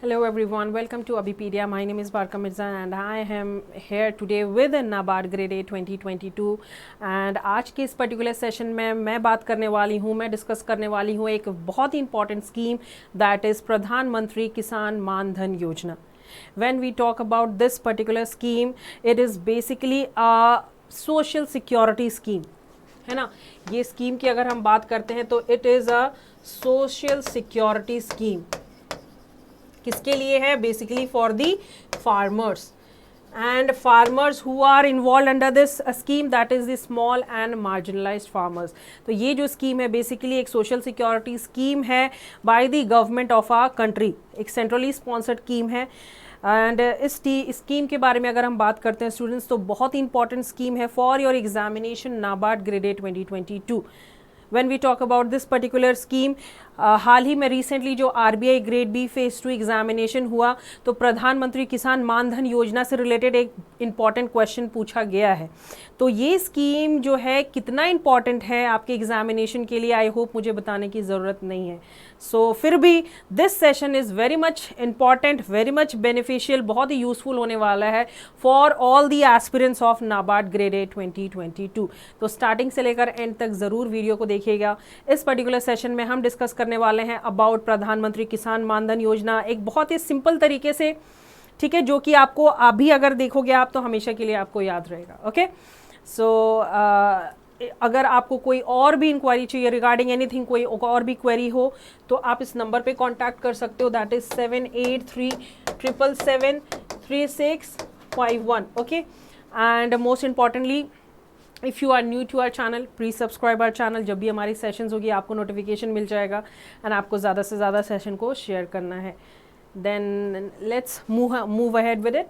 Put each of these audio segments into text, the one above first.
Hello everyone, welcome to Abipedia. My name is Barka Mirza and I am here today with NABARD Grade A 2022 and आज के इस particular session में मैं बात करने वाली हूँ, मैं डिस्कस करने वाली हूँ एक बहुत ही इंपॉर्टेंट स्कीम दैट इज़ प्रधानमंत्री किसान मान धन योजना. When we talk about this particular scheme, it is basically a social security scheme, है ना. ये स्कीम की अगर हम बात करते हैं तो it is a social security scheme. किसके लिए है? Basically for the farmers and farmers who are involve under this scheme that is the small and marginalised farmers. तो ये जो स्कीम है बेसिकली एक सोशल सिक्योरिटी स्कीम है by the government of our country. एक सेंट्रली स्पॉन्सर्ड स्कीम है and इस scheme के बारे में अगर हम बात करते हैं स्टूडेंट्स तो बहुत ही इंपॉर्टेंट स्कीम है for your examination NABARD grade A 2022. When we talk about this particular scheme, हाल ही में रिसेंटली जो RBI grade B phase 2 examination हुआ तो प्रधानमंत्री किसान मान धन योजना से रिलेटेड एक इम्पॉर्टेंट क्वेश्चन पूछा गया है. तो ये स्कीम जो है कितना इम्पॉर्टेंट है आपके एग्जामिनेशन के लिए आई होप मुझे बताने की ज़रूरत नहीं है. सो फिर भी this session is very much important, very much beneficial, बहुत ही यूज़फुल होने वाला है for all the aspirants of NABARD grade A 2022. तो स्टार्टिंग से लेकर एंड तक ज़रूर वीडियो को देखिएगा. इस पर्टिकुलर सेशन में हम डिस्कस करने वाले हैं अबाउट प्रधानमंत्री किसान मान धन योजना एक बहुत ही सिंपल तरीके से, ठीक है, जो कि आपको अभी अगर देखोगे आप तो हमेशा के लिए आपको याद रहेगा. ओके सो अगर आपको कोई और भी इंक्वायरी चाहिए रिगार्डिंग एनीथिंग, कोई और भी क्वेरी हो तो आप इस नंबर पे कांटेक्ट कर सकते हो that is 7837773651. Okay and most importantly if you are new to our channel please subscribe our channel. जब भी हमारी सेशंस होगी आपको नोटिफिकेशन मिल जाएगा एंड आपको ज़्यादा से ज़्यादा सेशन को शेयर करना है. Then let's move ahead with it.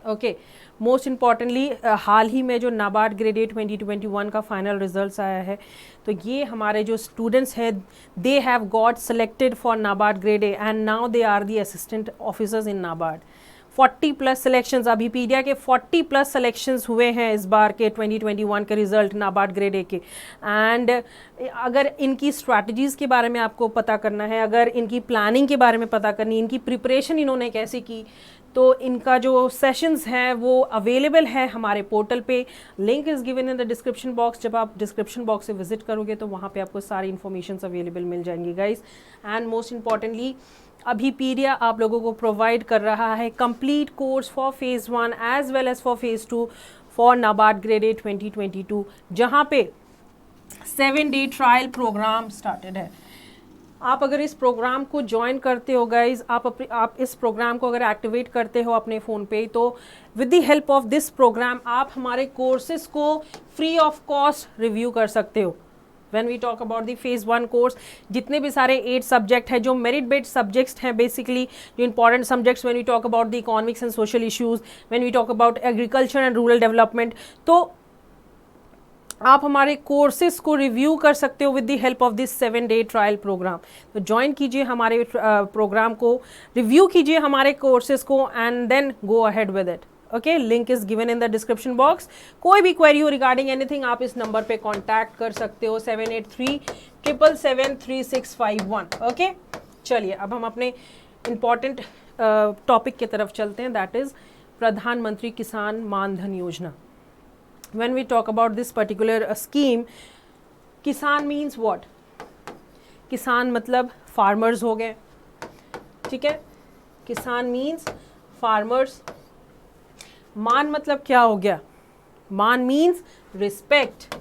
Okay most importantly हाल ही में जो नाबार्ड ग्रेड ए 2021 का फाइनल रिजल्ट्स आया है तो ये हमारे जो स्टूडेंट्स हैं they have got selected for NABARD grade A and now they are the assistant officers in NABARD. 40+ selections, Abhipedia के 40+ सिलेक्शंस हुए हैं इस बार के 2021 के रिजल्ट नाबार्ड ग्रेड ए के. एंड अगर इनकी स्ट्रैटेजीज़ के बारे में आपको पता करना है, अगर इनकी प्लानिंग के बारे में पता करनी है, इनकी प्रिपरेशन इन्होंने कैसे की, तो इनका जो सेशंस हैं वो अवेलेबल है हमारे पोर्टल पे. Link is given in the description box. जब आप डिस्क्रिप्शन बॉक्स से विजिट करोगे तो वहाँ पे आपको सारी इन्फॉर्मेशन अवेलेबल मिल जाएंगी guys. And most importantly Abhipedia आप लोगों को प्रोवाइड कर रहा है complete course for phase 1 as well as for phase 2 for NABARD grade A 2022 जहाँ पे 7-day ट्रायल प्रोग्राम स्टार्टेड है. आप अगर इस प्रोग्राम को ज्वाइन करते हो गाइज, आप इस प्रोग्राम को अगर एक्टिवेट करते हो अपने फ़ोन पे तो with the help of this programme आप हमारे कोर्सेज को फ्री ऑफ कॉस्ट रिव्यू कर सकते हो. When we talk about the phase 1 course जितने भी सारे 8 सब्जेक्ट हैं जो मेरिट बेस्ड सब्जेक्ट्स हैं बेसिकली जो important subjects when we talk about the economics and social issues, when we talk about agriculture and rural development, तो आप हमारे कोर्सेज को रिव्यू कर सकते हो with the help of this 7-day trial programme. तो ज्वाइन कीजिए हमारे प्रोग्राम को, रिव्यू कीजिए हमारे कोर्सेज को and then go ahead with it. Okay link is given in the description box. कोई भी क्वेरी हो रिगार्डिंग एनीथिंग आप इस नंबर पे कांटेक्ट कर सकते हो 7837773651. ओके चलिए अब हम अपने इम्पॉर्टेंट टॉपिक की तरफ चलते हैं दैट इज़ प्रधानमंत्री किसान मान धन योजना. When we talk about this particular scheme, किसान means what? किसान मतलब farmers हो गए, ठीक है. किसान means farmers. मान मतलब क्या हो गया? मान means respect.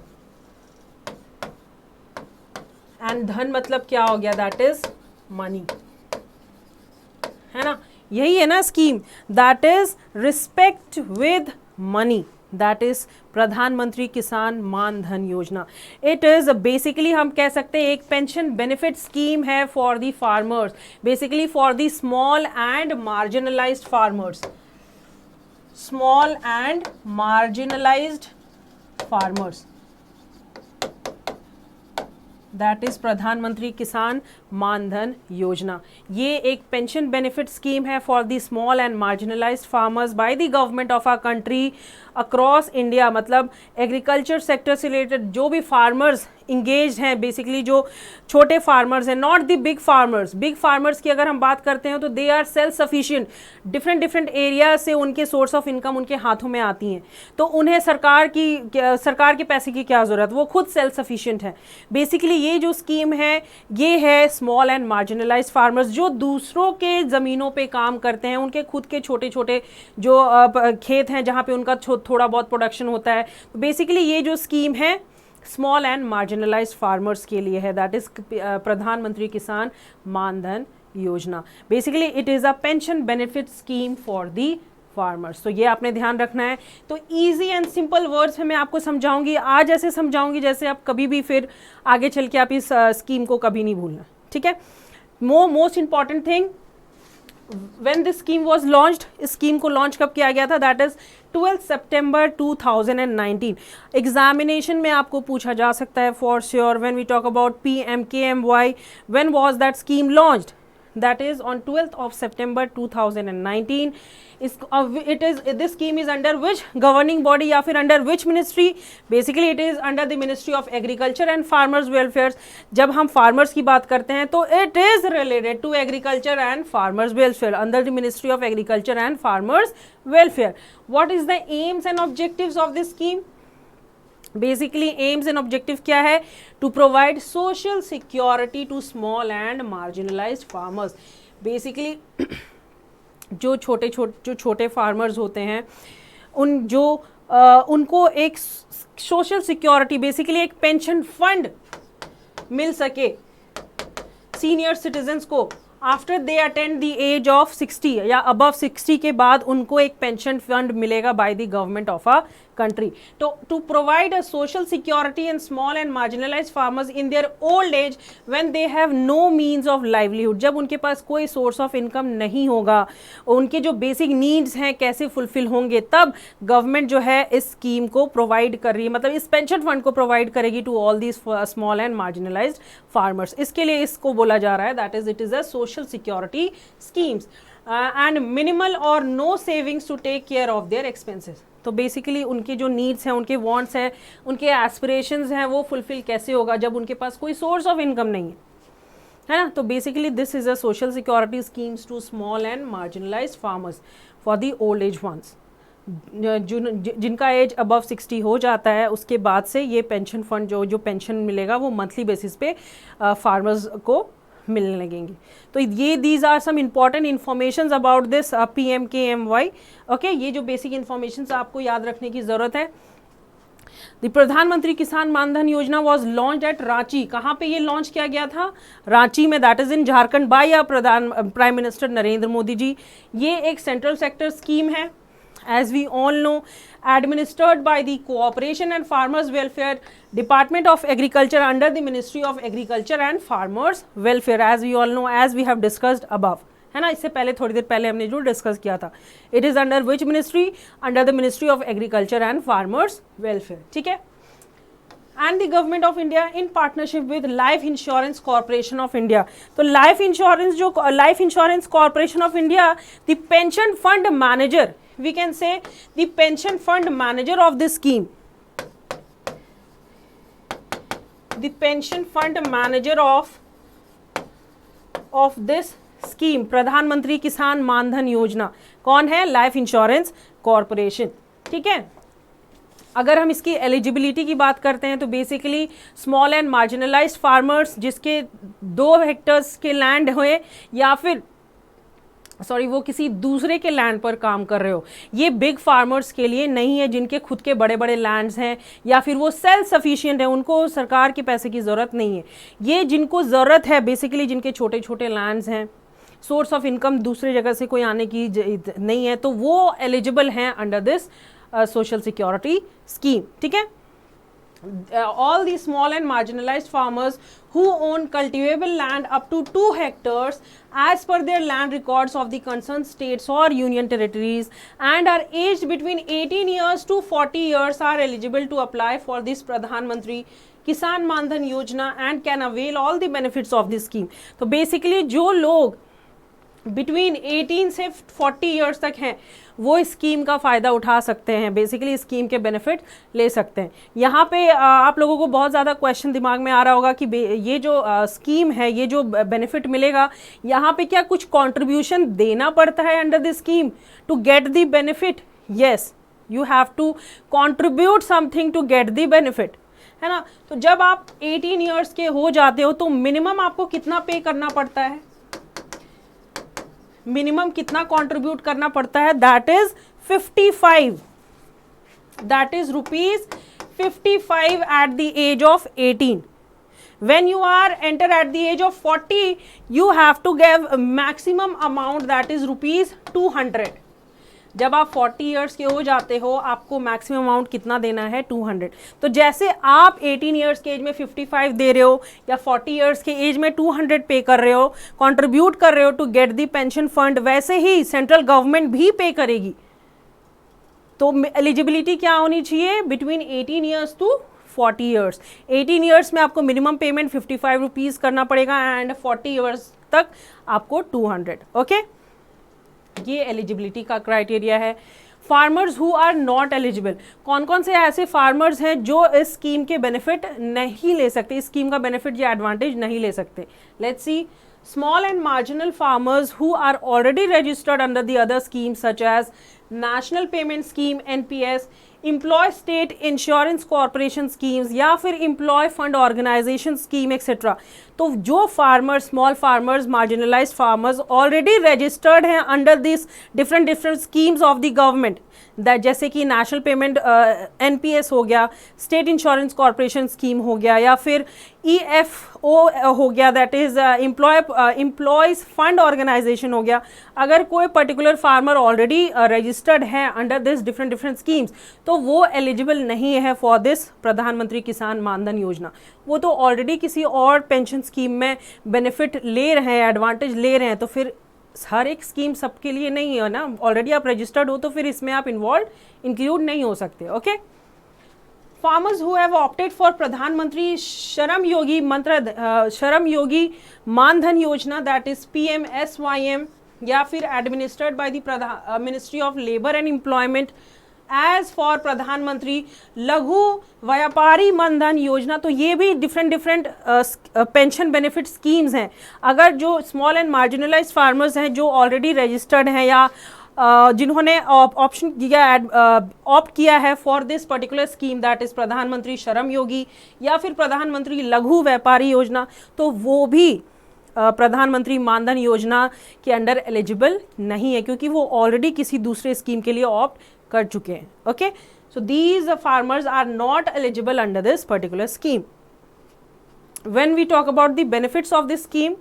and धन मतलब क्या हो गया? that is money. है ना, यही है ना scheme, that is respect with money. That is प्रधानमंत्री किसान मान धन योजना. इट इज़ बेसिकली हम कह सकते हैं एक पेंशन बेनिफिट स्कीम है for the farmers, basically for the small and marginalised farmers. Small and marginalised farmers that is प्रधानमंत्री किसान मान धन योजना. ये एक पेंशन बेनिफिट स्कीम है for the small and marginalised farmers by the government of our country across India. मतलब agriculture sector से रिलेटेड जो भी फार्मर्स इंगेज हैं, बेसिकली जो छोटे फार्मर्स हैं, not the big farmers. Big farmers की अगर हम बात करते हैं तो they are self sufficient, different different area से उनके सोर्स ऑफ इनकम उनके हाथों में आती हैं, तो उन्हें सरकार के पैसे की क्या ज़रूरत, वो खुद सेल्फ सफिशिएंट है। बेसिकली ये जो स्कीम है ये है स्मॉल एंड मार्जिनलाइज्ड फार्मर्स, जो दूसरों के ज़मीनों पे काम करते हैं, उनके खुद के छोटे छोटे जो खेत हैं जहाँ पे उनका थोड़ा बहुत प्रोडक्शन होता है। तो बेसिकली ये जो स्कीम है स्मॉल एंड मार्जिनलाइज्ड फार्मर्स के लिए है, दैट इज प्रधानमंत्री किसान मानधन योजना। Basically it is a pension benefit scheme for the farmers. तो ये आपने ध्यान रखना है। तो इजी एंड सिंपल वर्ड्स में मैं आपको समझाऊंगी, आज ऐसे समझाऊंगी जैसे आप कभी भी फिर आगे चल के आप इस स्कीम को कभी नहीं भूलना, ठीक है। Most important thing, when this scheme was launched, इस स्कीम को लॉन्च कब किया गया था, दैट इज 12 सितंबर 2019। एग्जामिनेशन में आपको पूछा जा सकता है for sure, when we talk about PMKMY, when was that scheme launched, that is on 12th of September 2019. This scheme is under which governing body या फिर under which ministry? Basically it is under the Ministry of Agriculture and Farmers Welfare. जब हम farmers की बात करते हैं तो it is related to agriculture and farmers welfare, under the Ministry of Agriculture and Farmers Welfare. What is the aims and objectives of this scheme? Basically aims and objective क्या है, to provide social security to small and marginalised farmers. Basically जो छोटे farmers होते हैं उनको एक social security, basically एक pension fund मिल सके सीनियर सिटीजन्स को after they attend the age of 60 या अबव 60 के बाद उनको एक पेंशन फंड मिलेगा by the government of a country. To provide a social security in small and marginalized farmers in their old age when they have no means of livelihood, जब उनके पास कोई source of income नहीं होगा, उनके जो basic needs हैं कैसे fulfill होंगे, तब government जो है इस scheme को provide कर रही है, मतलब इस pension fund को provide करेगी to all these small and marginalized farmers. इसके लिए इसको बोला जा रहा है that is it is a social security schemes and minimal or no savings to take care of their expenses. तो बेसिकली उनके जो नीड्स हैं, उनके वांट्स हैं, उनके एस्पिरेशंस हैं, वो फुलफिल कैसे होगा जब उनके पास कोई सोर्स ऑफ इनकम नहीं है ना। तो basically this is a social security schemes to small and marginalised farmers for the old age ones. जिनका एज अबव 60 हो जाता है उसके बाद से ये पेंशन फंड जो पेंशन मिलेगा वो मंथली बेसिस पे फार्मर्स को मिलने लगेंगी। तो ये these are some important information about this PMKMY। Okay, ये जो बेसिक इन्फॉर्मेशन आपको याद रखने की ज़रूरत है। द प्रधानमंत्री किसान मानधन योजना वॉज लॉन्च एट रांची। कहाँ पे ये लॉन्च किया गया था, रांची में, that is in Jharkhand, by prime minister Narendra Modi ji. ये एक सेंट्रल सेक्टर स्कीम है, as we all know, administered by the Cooperation and Farmers Welfare Department of Agriculture under the Ministry of Agriculture and Farmers Welfare, as we all know, as we have discussed above, है ना। इससे पहले थोड़ी देर पहले हमने जो discuss किया था, it is under which ministry, under the ministry of agriculture and farmers welfare, ठीक है। And the government of India in partnership with life insurance corporation of India. तो life insurance corporation of India, the pension fund manager, we can say the pension fund manager of this scheme, the pension fund manager of this scheme, प्रधानमंत्री किसान मानधन योजना, कौन है, life insurance corporation, ठीक है। अगर हम इसकी एलिजिबिलिटी की बात करते हैं तो basically small and marginalised farmers जिसके 2 हेक्टर्स के लैंड हुए या फिर वो किसी दूसरे के लैंड पर काम कर रहे हो, ये बिग फार्मर्स के लिए नहीं है, जिनके खुद के बड़े बड़े लैंड्स हैं या फिर वो सेल्फ सफिशिएंट है, उनको सरकार के पैसे की ज़रूरत नहीं है। ये जिनको ज़रूरत है बेसिकली जिनके छोटे छोटे लैंड्स हैं, सोर्स ऑफ इनकम दूसरी जगह से कोई आने की नहीं है, तो वो एलिजिबल हैं under this social security scheme, ठीक है। All the small and marginalized farmers who own cultivable land up to 2 hectares as per their land records of the concerned states or union territories and are aged between 18 years to 40 years are eligible to apply for this Pradhan Mantri Kisan Mandhan Yojana and can avail all the benefits of this scheme. तो basically जो लोग between 18 से 40 years तक हैं वो इस scheme का फ़ायदा उठा सकते हैं, बेसिकली इस स्कीम के बेनिफिट ले सकते हैं। यहाँ पे आप लोगों को बहुत ज़्यादा क्वेश्चन दिमाग में आ रहा होगा कि ये जो स्कीम है, ये जो बेनिफिट मिलेगा, यहाँ पे क्या कुछ कंट्रीब्यूशन देना पड़ता है under this scheme to get the benefit? Yes, you have to contribute something to get the benefit, है ना। तो जब आप 18 इयर्स के हो जाते हो तो मिनिमम आपको कितना पे करना पड़ता है, मिनिमम कितना कंट्रीब्यूट करना पड़ता है? That is 55, that is ₹55 at the age of 18. When you are enter at the age of 40, you have to give maximum amount, that is ₹200. जब आप 40 इयर्स के हो जाते हो आपको मैक्सिमम अमाउंट कितना देना है? 200. तो जैसे आप 18 इयर्स के एज में 55 दे रहे हो या 40 इयर्स के एज में 200 पे कर रहे हो, कंट्रीब्यूट कर रहे हो to get the pension fund, वैसे ही सेंट्रल गवर्नमेंट भी पे करेगी। तो एलिजिबिलिटी क्या होनी चाहिए? Between 18 years to 40 years. 18 years में आपको मिनिमम पेमेंट 55 रुपीज़ करना पड़ेगा एंड 40 ईयर्स तक आपको 200। ओके, ये एलिजिबिलिटी का क्राइटेरिया है। Farmers who are not eligible, कौन कौन से ऐसे फार्मर्स हैं जो इस स्कीम के बेनिफिट नहीं ले सकते, इस स्कीम का बेनिफिट या एडवांटेज नहीं ले सकते? Let's see, small and marginal farmers who are already registered under the other schemes such as National Payment Scheme NPS, Employee State Insurance Corporation schemes या फिर Employee Fund Organization scheme etc. तो जो farmer, small farmers, marginalised farmers already registered हैं under this different schemes of the government, that जैसे कि national payment NPS हो गया, state insurance corporation scheme हो गया, या फिर EFO हो गया, that is employees fund organisation हो गया। अगर कोई पर्टिकुलर फार्मर ऑलरेडी रजिस्टर्ड है अंडर दिस डिफरेंट स्कीम्स तो वो एलिजिबल नहीं है फॉर दिस प्रधानमंत्री किसान मानधन योजना। वो तो ऑलरेडी किसी और पेंशन स्कीम में बेनिफिट ले रहे हैं, एडवांटेज ले रहे हैं, तो फिर हर एक स्कीम सबके लिए नहीं है ना। ऑलरेडी आप रजिस्टर्ड हो तो फिर इसमें आप इंक्लूड नहीं हो सकते। Okay, farmers who have opted for प्रधानमंत्री श्रम योगी मानधन योजना, दैट इज PMSYM, या फिर administered by the ministry of labour and employment as for प्रधानमंत्री लघु व्यापारी मानधन योजना। तो ये भी डिफरेंट पेंशन बेनिफिट स्कीम्स हैं। अगर जो स्मॉल एंड मार्जिनलाइज्ड फार्मर्स हैं जो ऑलरेडी रजिस्टर्ड हैं या जिन्होंने ऑप्शन किया, ऑप्ट किया है for this particular scheme, that is प्रधानमंत्री श्रम योगी या फिर प्रधानमंत्री लघु व्यापारी योजना, तो वो भी प्रधानमंत्री मानधन योजना के अंडर एलिजिबल नहीं है क्योंकि वो ऑलरेडी किसी दूसरे स्कीम के लिए ऑप्ट कर चुके हैं। Okay, so these farmers are not eligible under this particular scheme. When we talk about the benefits of this scheme,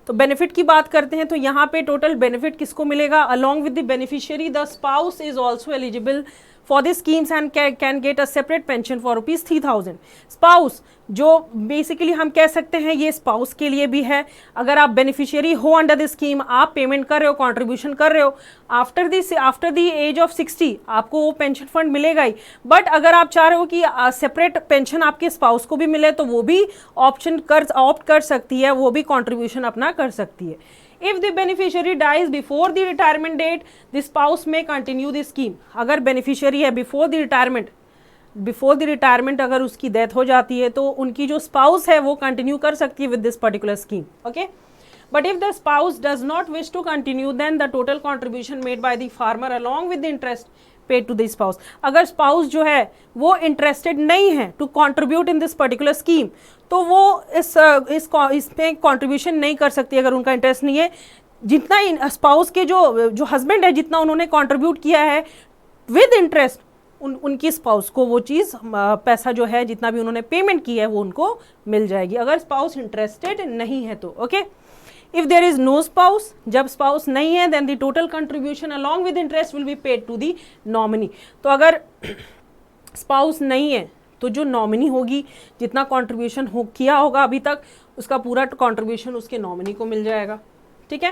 तो बेनिफिट की बात करते हैं तो यहाँ पे टोटल बेनिफिट किसको मिलेगा? Along with the beneficiary the spouse is also eligible for this schemes and can get a separate pension for ₹3,000। Spouse जो बेसिकली हम कह सकते हैं ये स्पाउस के लिए भी है। अगर आप बेनिफिशियरी हो अंडर दिस स्कीम, आप पेमेंट कर रहे हो, कंट्रीब्यूशन कर रहे हो, आफ्टर द एज ऑफ 60 आपको वो पेंशन फंड मिलेगा ही। बट अगर आप चाह रहे हो कि सेपरेट पेंशन आपके स्पाउस को भी मिले तो वो भी ऑप्ट कर सकती है, वो भी कंट्रीब्यूशन अपना कर सकती है। If the beneficiary dies before the retirement date, the spouse may continue the scheme. अगर beneficiary है before the retirement अगर उसकी death हो जाती है तो उनकी जो spouse है वो continue कर सकती है with this particular scheme. Okay? But if the spouse does not wish to continue, then the total contribution made by the farmer along with the interest paid to the spouse. अगर spouse जो है वो interested नहीं है to contribute in this particular scheme, तो वो इसमें contribution नहीं कर सकती अगर उनका इंटरेस्ट नहीं है। जितना स्पाउस के जो हस्बैंड है जितना उन्होंने कंट्रीब्यूट किया है विद इंटरेस्ट, उनकी स्पाउस को वो चीज़ पैसा जो है जितना भी उन्होंने पेमेंट की है वो उनको मिल जाएगी अगर स्पाउस इंटरेस्टेड नहीं है तो। Okay, if there is no spouse, जब स्पाउस नहीं है then the total contribution along with interest will be paid to the nominee. तो अगर स्पाउस नहीं है तो जो नॉमिनी होगी जितना कंट्रीब्यूशन किया होगा अभी तक उसका पूरा कंट्रीब्यूशन उसके नॉमिनी को मिल जाएगा। ठीक है,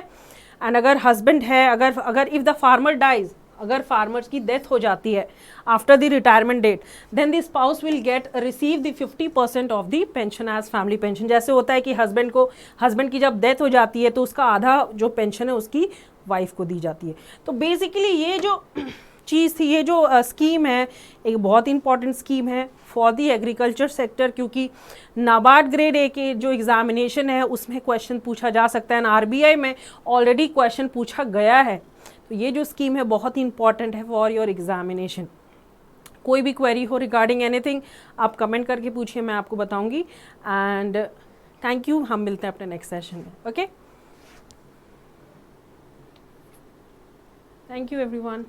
एंड अगर हस्बैंड है, अगर इफ़ द फार्मर डाइज, अगर फार्मर्स की डेथ हो जाती है after the retirement date, then the spouse will get receive the 50% of the pension as family pension. जैसे होता है कि हस्बैंड की जब डेथ हो जाती है तो उसका आधा जो पेंशन है उसकी वाइफ को दी जाती है। तो बेसिकली ये जो चीज़ थी, ये जो स्कीम है, एक बहुत इंपॉर्टेंट स्कीम है फॉर दी एग्रीकल्चर सेक्टर, क्योंकि नाबार्ड ग्रेड ए के जो एग्जामिनेशन है उसमें क्वेश्चन पूछा जा सकता है, आरबीआई में ऑलरेडी क्वेश्चन पूछा गया है। तो ये जो स्कीम है बहुत इंपॉर्टेंट है फॉर योर एग्जामिनेशन। कोई भी क्वेरी हो रिगार्डिंग एनीथिंग आप कमेंट करके पूछिए, मैं आपको बताऊंगी। एंड थैंक यू, हम मिलते हैं अपने नेक्स्ट सेशन में। Okay, thank you everyone.